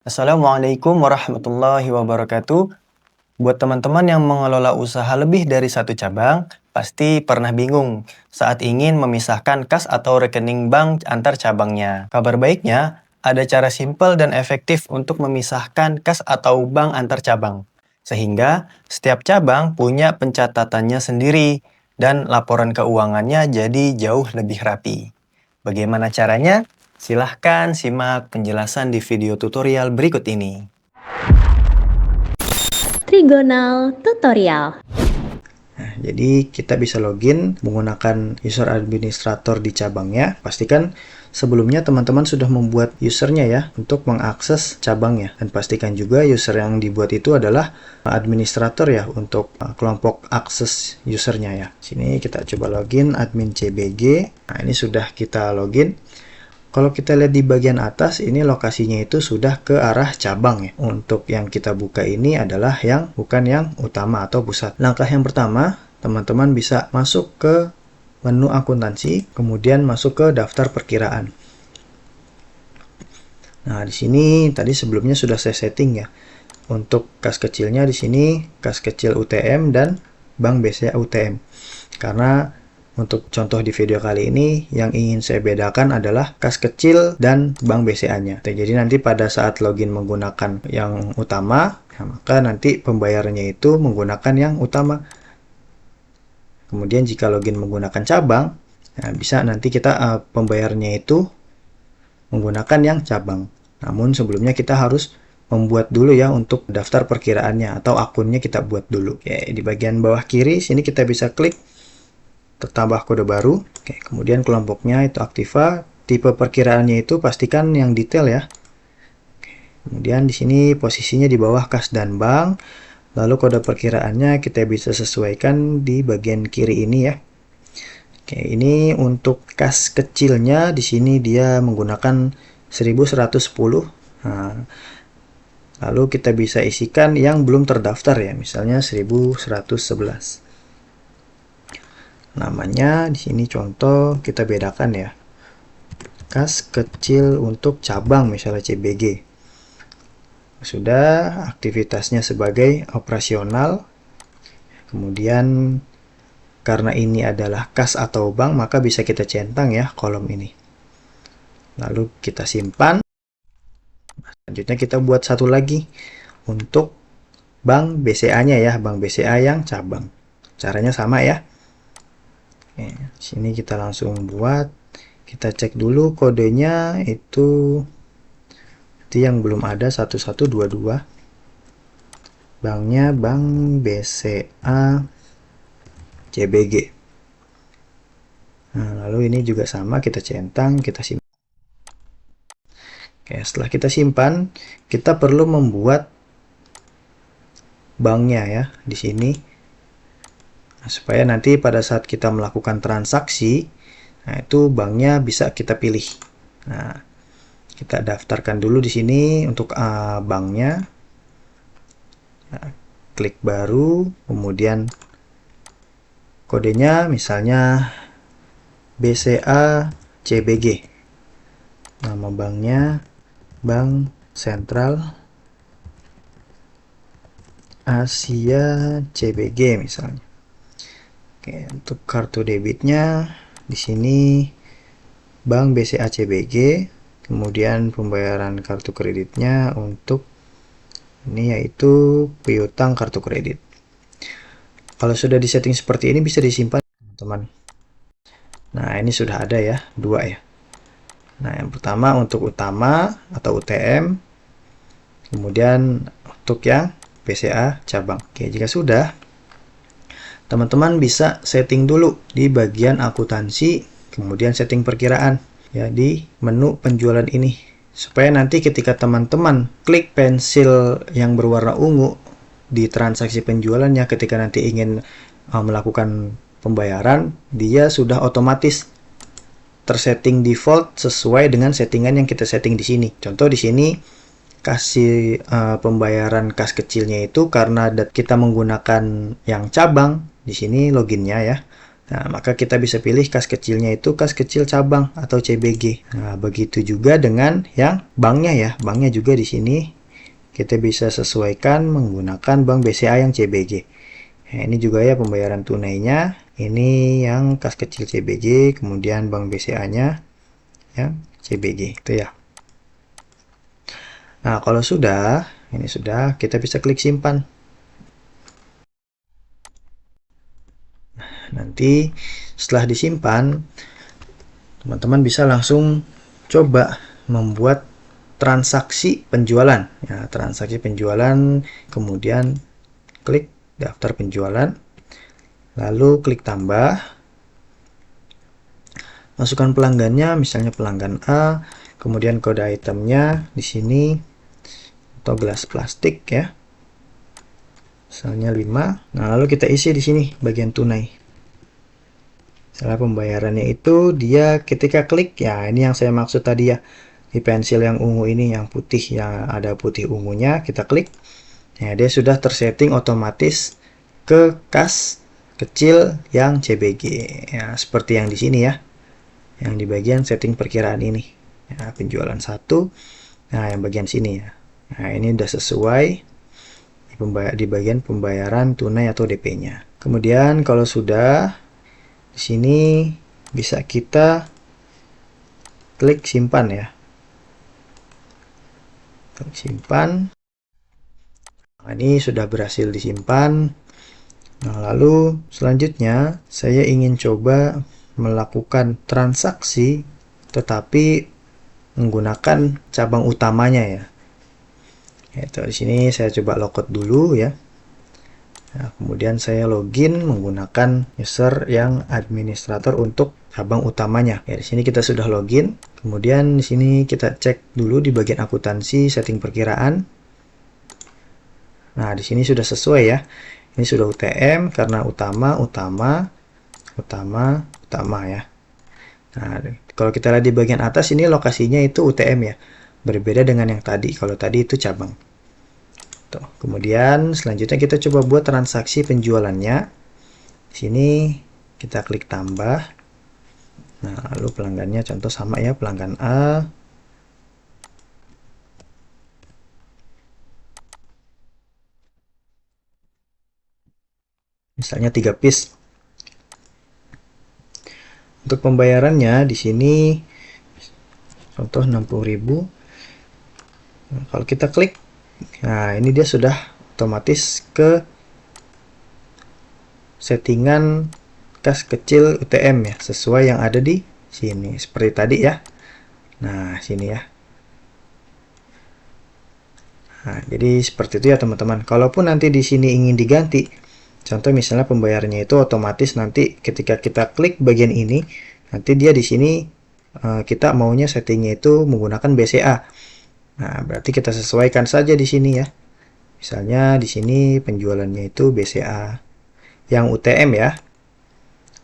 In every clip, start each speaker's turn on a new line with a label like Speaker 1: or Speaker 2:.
Speaker 1: Assalamualaikum warahmatullahi wabarakatuh. Buat teman-teman yang mengelola usaha lebih dari satu cabang, pasti pernah bingung saat ingin memisahkan kas atau rekening bank antar cabangnya. Kabar baiknya, ada cara simpel dan efektif untuk memisahkan kas atau bank antar cabang. Sehingga setiap cabang punya pencatatannya sendiri dan laporan keuangannya jadi jauh lebih rapi. Bagaimana caranya? Silahkan simak penjelasan di video tutorial berikut ini.
Speaker 2: Trigonal Tutorial.
Speaker 3: Nah, jadi kita bisa login menggunakan user administrator di cabangnya. Pastikan sebelumnya teman-teman sudah membuat usernya ya untuk mengakses cabangnya. Dan pastikan juga user yang dibuat itu adalah administrator ya untuk kelompok akses usernya ya. Sini kita coba login admin CBG. Nah, ini sudah kita login. Kalau kita lihat di bagian atas, ini lokasinya itu sudah ke arah cabang ya. Untuk yang kita buka ini adalah yang bukan yang utama atau pusat. Langkah yang pertama, teman-teman bisa masuk ke menu akuntansi, kemudian masuk ke daftar perkiraan. Nah, di sini tadi sebelumnya sudah saya setting ya. Untuk kas kecilnya di sini kas kecil UTM dan Bank BCA UTM. Karena untuk contoh di video kali ini, yang ingin saya bedakan adalah kas kecil dan bank BCA-nya. Jadi nanti pada saat login menggunakan yang utama, maka nanti pembayarannya itu menggunakan yang utama. Kemudian jika login menggunakan cabang, bisa nanti kita pembayarannya itu menggunakan yang cabang. Namun sebelumnya kita harus membuat dulu ya untuk daftar perkiraannya atau akunnya kita buat dulu. Oke, di bagian bawah kiri sini kita bisa klik tertambah kode baru. Oke, kemudian kelompoknya itu aktiva, tipe perkiraannya itu pastikan yang detail ya. Oke, kemudian di sini posisinya di bawah kas dan bank, lalu kode perkiraannya kita bisa sesuaikan di bagian kiri ini ya. Oke, ini untuk kas kecilnya di sini dia menggunakan 1110. Nah, lalu kita bisa isikan yang belum terdaftar ya, misalnya 1111. Namanya di sini contoh kita bedakan ya. Kas kecil untuk cabang misalnya CBG. Sudah aktivitasnya sebagai operasional. Kemudian karena ini adalah kas atau bank maka bisa kita centang ya kolom ini. Lalu kita simpan. Selanjutnya kita buat satu lagi untuk bank BCA-nya ya, bank BCA yang cabang. Caranya sama ya. Oke, sini kita langsung buat, kita cek dulu kodenya itu yang belum ada 1122. Banknya Bank BCA CBG. Nah, lalu ini juga sama, kita centang, kita simpan. Oke, setelah kita simpan, kita perlu membuat banknya ya di sini. Nah, supaya nanti pada saat kita melakukan transaksi, nah itu banknya bisa kita pilih. Nah, kita daftarkan dulu di sini untuk banknya. Nah, klik baru, kemudian kodenya misalnya BCA CBG. Nama banknya Bank Sentral Asia CBG misalnya. Oke, untuk kartu debitnya di sini Bank BCA CBG, kemudian pembayaran kartu kreditnya untuk ini yaitu piutang kartu kredit. Kalau sudah disetting seperti ini bisa disimpan teman-teman. Nah, ini sudah ada ya, dua ya. Nah, yang pertama untuk utama atau UTM, kemudian untuk yang BCA cabang. Oke, jika sudah, teman-teman bisa setting dulu di bagian akuntansi, kemudian setting perkiraan ya di menu penjualan ini. Supaya nanti ketika teman-teman klik pensil yang berwarna ungu di transaksi penjualannya, ketika nanti ingin melakukan pembayaran, dia sudah otomatis tersetting default sesuai dengan settingan yang kita setting di sini. Contoh di sini kasih pembayaran kas kecilnya itu karena kita menggunakan yang cabang. Di sini loginnya ya. Nah, maka kita bisa pilih kas kecilnya itu kas kecil cabang atau CBG. Nah, begitu juga dengan yang banknya ya. Banknya juga di sini kita bisa sesuaikan menggunakan bank BCA yang CBG. Nah, ini juga ya pembayaran tunainya. Ini yang kas kecil CBG, kemudian bank BCA-nya yang CBG, itu ya. Nah, kalau sudah, ini sudah, kita bisa klik simpan. Nanti setelah disimpan, teman-teman bisa langsung coba membuat transaksi penjualan. Ya, transaksi penjualan, kemudian klik daftar penjualan, lalu klik tambah, masukkan pelanggannya, misalnya pelanggan A, kemudian kode itemnya di sini atau gelas plastik ya, misalnya 5. Nah, lalu kita isi di sini bagian tunai. Setelah pembayarannya itu dia ketika klik ya, ini yang saya maksud tadi ya, di pensil yang ungu ini, yang putih, yang ada putih ungunya, kita klik ya, dia sudah tersetting otomatis ke kas kecil yang CBG ya, seperti yang di sini ya, yang di bagian setting perkiraan ini ya, penjualan 1. Nah, yang bagian sini ya, nah ini udah sesuai di bagian pembayaran tunai atau DP-nya. Kemudian kalau sudah, di sini bisa kita klik simpan ya. Klik simpan. Nah, ini sudah berhasil disimpan. Nah, lalu selanjutnya saya ingin coba melakukan transaksi tetapi menggunakan cabang utamanya ya. Itu di sini saya coba logout dulu ya. Nah, kemudian saya login menggunakan user yang administrator untuk cabang utamanya. Ya, di sini kita sudah login. Kemudian di sini kita cek dulu di bagian akuntansi setting perkiraan. Nah, di sini sudah sesuai ya. Ini sudah UTM karena utama ya. Nah, kalau kita lihat di bagian atas ini lokasinya itu UTM ya. Berbeda dengan yang tadi. Kalau tadi itu cabang. Tuh. Kemudian selanjutnya kita coba buat transaksi penjualannya. Di sini kita klik tambah. Nah, lalu pelanggannya contoh sama ya, pelanggan A. Misalnya 3 piece. Untuk pembayarannya di sini contoh 60.000. Nah, kalau kita klik, nah ini dia sudah otomatis ke settingan kas kecil UTM ya, sesuai yang ada di sini seperti tadi ya. Nah, sini ya. Nah, jadi seperti itu ya teman-teman. Kalaupun nanti di sini ingin diganti, contoh misalnya pembayarannya itu otomatis nanti ketika kita klik bagian ini, nanti dia di sini kita maunya settingnya itu menggunakan BCA. Nah, berarti kita sesuaikan saja di sini ya. Misalnya di sini penjualannya itu BCA yang UTM ya.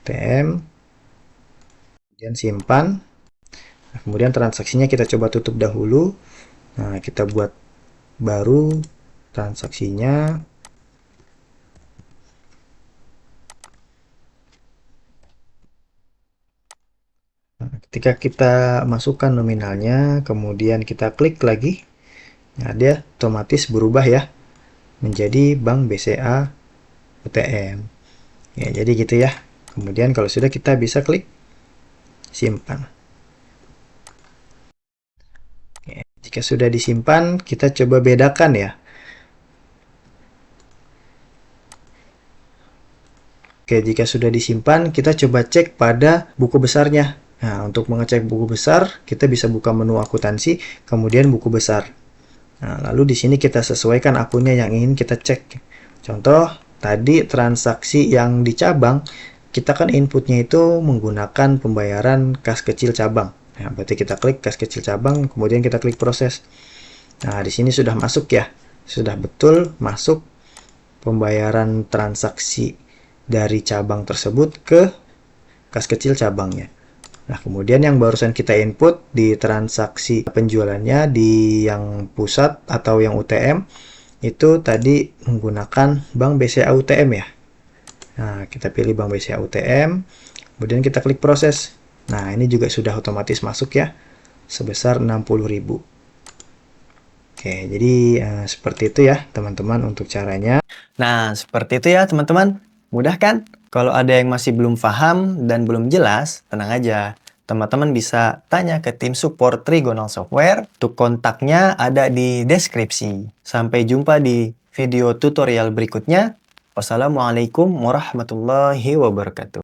Speaker 3: UTM. Kemudian simpan. Nah, kemudian transaksinya kita coba tutup dahulu. Nah, kita buat baru transaksinya. Nah, ketika kita masukkan nominalnya, kemudian kita klik lagi, nah dia otomatis berubah ya menjadi bank BCA UTM. Ya, jadi gitu ya. Kemudian kalau sudah kita bisa klik simpan. Ya, jika sudah disimpan, kita coba bedakan ya. Oke, jika sudah disimpan, kita coba cek pada buku besarnya. Nah, untuk mengecek buku besar, kita bisa buka menu akuntansi, kemudian buku besar. Nah, lalu di sini kita sesuaikan akunnya yang ingin kita cek. Contoh, tadi transaksi yang di cabang, kita kan inputnya itu menggunakan pembayaran kas kecil cabang. Nah, berarti kita klik kas kecil cabang, kemudian kita klik proses. Nah, di sini sudah masuk ya. Sudah betul masuk pembayaran transaksi dari cabang tersebut ke kas kecil cabangnya. Nah, kemudian yang barusan kita input di transaksi penjualannya di yang pusat atau yang UTM, itu tadi menggunakan bank BCA UTM ya. Nah, kita pilih Bank BCA UTM, kemudian kita klik proses. Nah, ini juga sudah otomatis masuk ya, sebesar 60.000. Oke, jadi seperti itu ya teman-teman untuk caranya.
Speaker 1: Nah, seperti itu ya teman-teman. Mudah kan? Kalau ada yang masih belum paham dan belum jelas, tenang aja. Teman-teman bisa tanya ke tim support Trigonal Software. Untuk kontaknya ada di deskripsi. Sampai jumpa di video tutorial berikutnya. Wassalamualaikum warahmatullahi wabarakatuh.